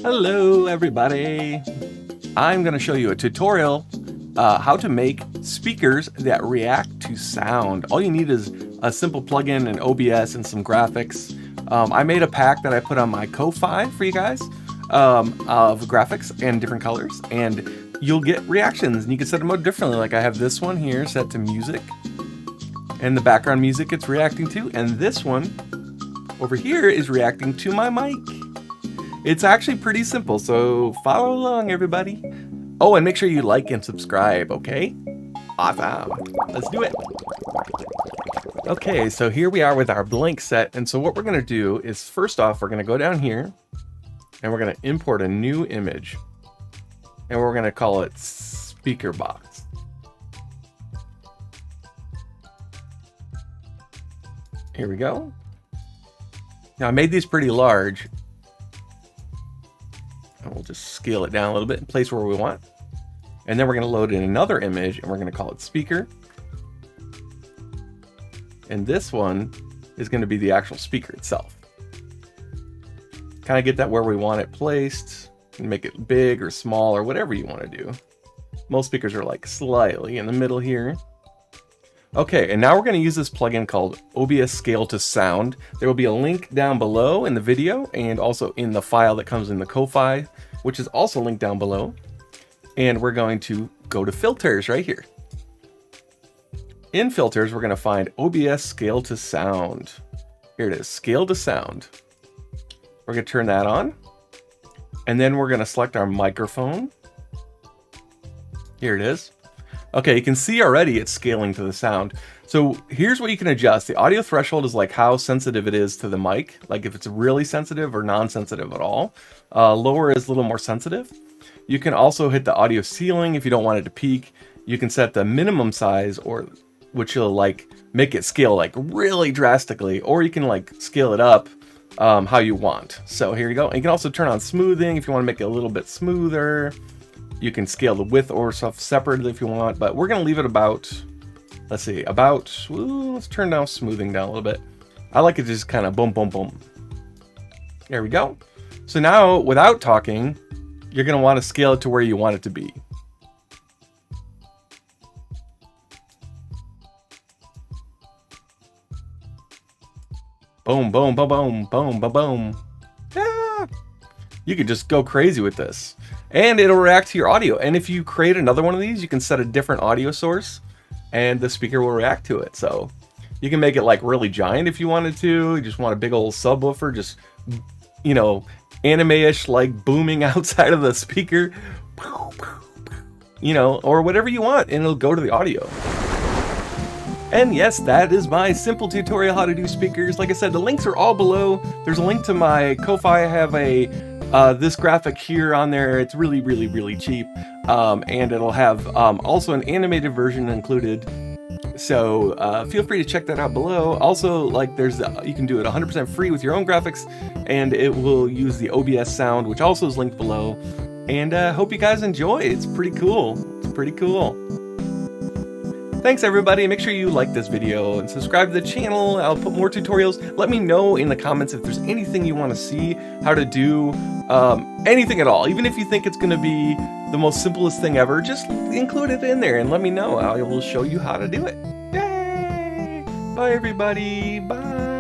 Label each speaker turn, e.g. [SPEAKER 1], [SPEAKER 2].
[SPEAKER 1] Hello everybody! I'm going to show you a tutorial how to make speakers that react to sound. All you need is a simple plugin and OBS and some graphics. I made a pack that I put on my Ko-Fi for you guys of graphics and different colors, and you'll get reactions and you can set them out differently. Like I have this one here set to music, and the background music it's reacting to, and this one over here is reacting to my mic. It's actually pretty simple, so follow along everybody. Oh, and make sure you like and subscribe, okay? Awesome. Let's do it. Okay, so here we are with our blank set, and so what we're gonna do is first off, we're gonna go down here and we're gonna import a new image, and we're gonna call it speaker box. Here we go. Now I made these pretty large. And we'll just scale it down a little bit and place where we want. And then we're going to load in another image and we're going to call it speaker. And this one is going to be the actual speaker itself. Kind of get that where we want it placed and make it big or small or whatever you want to do. Most speakers are like slightly in the middle here. Okay, and now we're going to use this plugin called OBS Scale to Sound. There will be a link down below in the video and also in the file that comes in the Ko-Fi, which is also linked down below. And we're going to go to filters right here. In filters, we're going to find OBS Scale to Sound. Here it is, Scale to Sound. We're going to turn that on. And then we're going to select our microphone. Here it is. Okay, you can see already it's scaling to the sound. So here's what you can adjust. The audio threshold is like how sensitive it is to the mic, like if it's really sensitive or non-sensitive at all. Lower is a little more sensitive. You can also hit the audio ceiling if you don't want it to peak. You can set the minimum size, or which will like make it scale like really drastically, or you can like scale it up how you want. So here you go. And you can also turn on smoothing if you want to make it a little bit smoother. You can scale the width or stuff separately if you want, but we're going to leave it about, let's see, let's turn down smoothing down a little bit. I like it just kind of boom, boom, boom. There we go. So now, without talking, you're going to want to scale it to where you want it to be. Boom, boom, boom, boom, boom, boom, boom. Yeah. You could just go crazy with this. And it'll react to your audio. And if you create another one of these, you can set a different audio source and the speaker will react to it. So you can make it like really giant if you wanted to. You just want a big old subwoofer, just, you know, anime-ish, like booming outside of the speaker, you know, or whatever you want, and it'll go to the audio. And yes, that is my simple tutorial how to do speakers. Like I said, the links are all below. There's a link to my Ko-Fi. I have this graphic here on there. It's really, really, really cheap. And it'll have also an animated version included. So feel free to check that out below. Also, like you can do it 100% free with your own graphics, and it will use the OBS sound, which also is linked below. And hope you guys enjoy. It's pretty cool. It's pretty cool. Thanks everybody, make sure you like this video and subscribe to the channel. I'll put more tutorials. Let me know in the comments if there's anything you want to see, how to do, anything at all. Even if you think it's going to be the most simplest thing ever, just include it in there and let me know. I will show you how to do it. Yay! Bye everybody, bye!